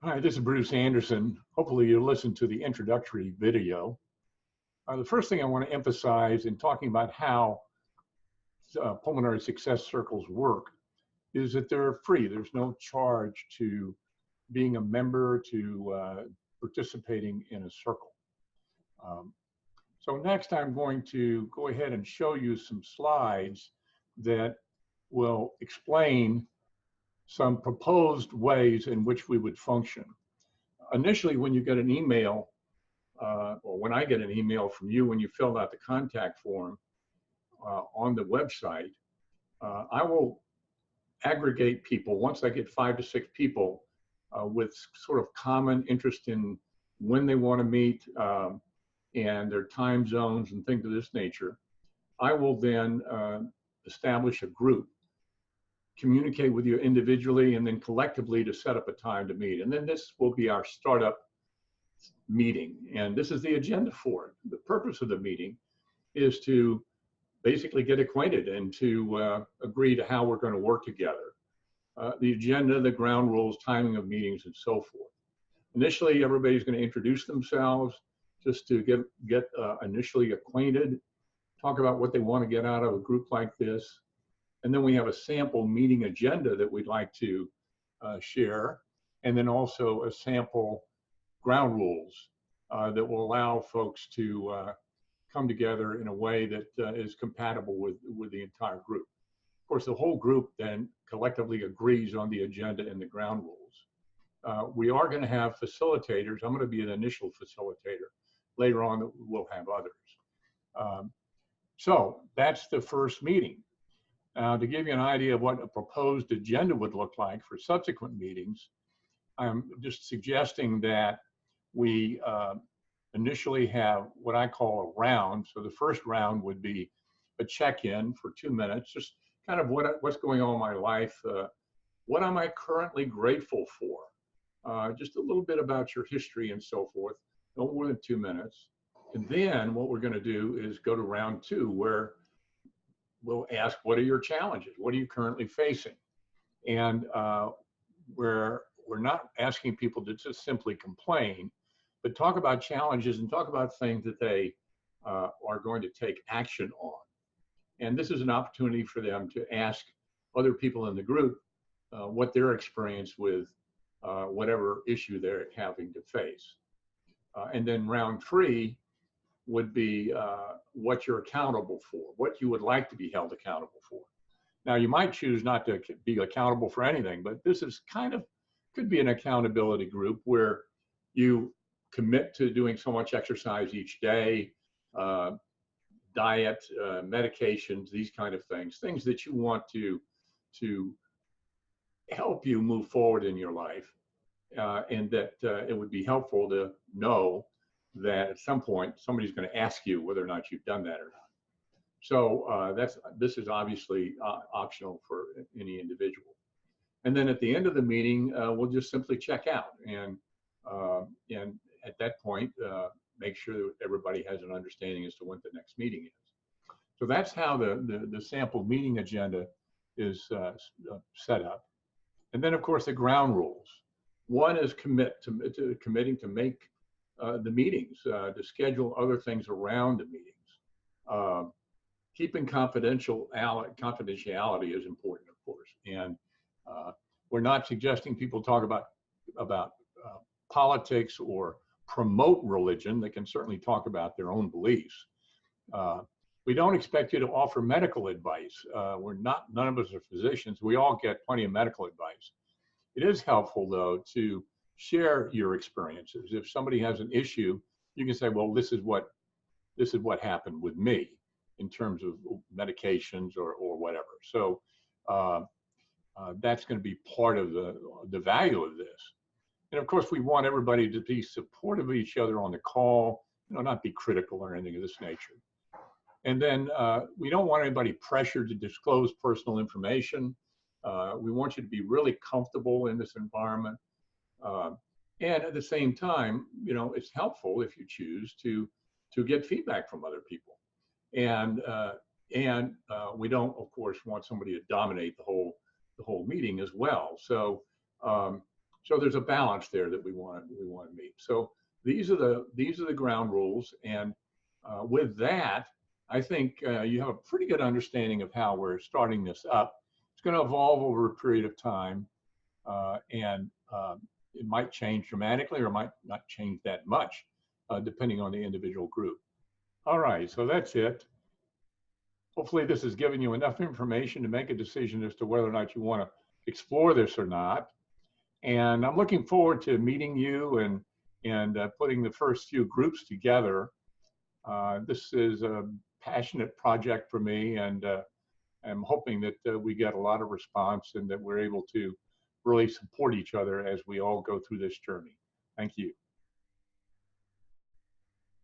Hi, this is Bruce Anderson. Hopefully you listened to the introductory video. The first thing I want to emphasize in talking about how pulmonary success circles work is that they're free. There's no charge to being a member, to participating in a circle. So next I'm going to go ahead and show you some slides that will explain some proposed ways in which we would function. Initially, when you get an email, or when I get an email from you when you filled out the contact form on the website, I will aggregate people. Once I get 5 to 6 people with sort of common interest in when they want to meet and their time zones and things of this nature, I will then establish a group, communicate with you individually and then collectively to set up a time to meet. And then this will be our startup meeting. And this is the agenda for it. The purpose of the meeting is to basically get acquainted and to agree to how we're going to work together. The agenda, the ground rules, timing of meetings, and so forth. Initially, everybody's going to introduce themselves just to get initially acquainted, talk about what they want to get out of a group like this. And then we have a sample meeting agenda that we'd like to share, and then also a sample ground rules that will allow folks to come together in a way that is compatible with the entire group. Of course, the whole group then collectively agrees on the agenda and the ground rules. We are going to have facilitators. I'm going to be an initial facilitator. Later on, we'll have others. So that's the first meeting. To give you an idea of what a proposed agenda would look like for subsequent meetings, I'm just suggesting that we initially have what I call a round. So the first round would be a check-in for 2 minutes, just kind of what's going on in my life, what am I currently grateful for, just a little bit about your history and so forth, no more than 2 minutes. And then what we're going to do is go to round 2, where we'll ask, what are your challenges? What are you currently facing? And we're not asking people to just simply complain, but talk about challenges and talk about things that they are going to take action on. And this is an opportunity for them to ask other people in the group what their experience with whatever issue they're having to face. And then round 3 would be what you're accountable for, what you would like to be held accountable for. Now, you might choose not to be accountable for anything, but this is could be an accountability group where you commit to doing so much exercise each day, diet, medications, these kind of things that you want to help you move forward in your life, and that it would be helpful to know that at some point somebody's going to ask you whether or not you've done that or not. So this is obviously optional for any individual. And then at the end of the meeting, we'll just simply check out, and at that point, make sure that everybody has an understanding as to when the next meeting is. So that's how the sample meeting agenda is set up. And then, of course, the ground rules. One is committing to make the meetings, to schedule other things around the meetings. Keeping confidentiality is important, of course. And we're not suggesting people talk about politics or promote religion. They can certainly talk about their own beliefs. We don't expect you to offer medical advice. None of us are physicians. We all get plenty of medical advice. It is helpful, though, to share your experiences. If somebody has an issue, you can say, well, this is what happened with me in terms of medications or whatever. So that's going to be part of the value of this. And of course, we want everybody to be supportive of each other on the call, not be critical or anything of this nature. And then we don't want anybody pressured to disclose personal information. We want you to be really comfortable in this environment. And at the same time, it's helpful if you choose to get feedback from other people. And we don't, of course, want somebody to dominate the whole meeting as well. So So there's a balance there that we want to meet. So these are the ground rules, and with that, I think you have a pretty good understanding of how we're starting this up. It's going to evolve over a period of time, and it might change dramatically or might not change that much, depending on the individual group. All right, so that's it. Hopefully this has given you enough information to make a decision as to whether or not you want to explore this or not. And I'm looking forward to meeting you and putting the first few groups together. This is a passionate project for me, and I'm hoping that we get a lot of response and that we're able to really support each other as we all go through this journey. Thank you.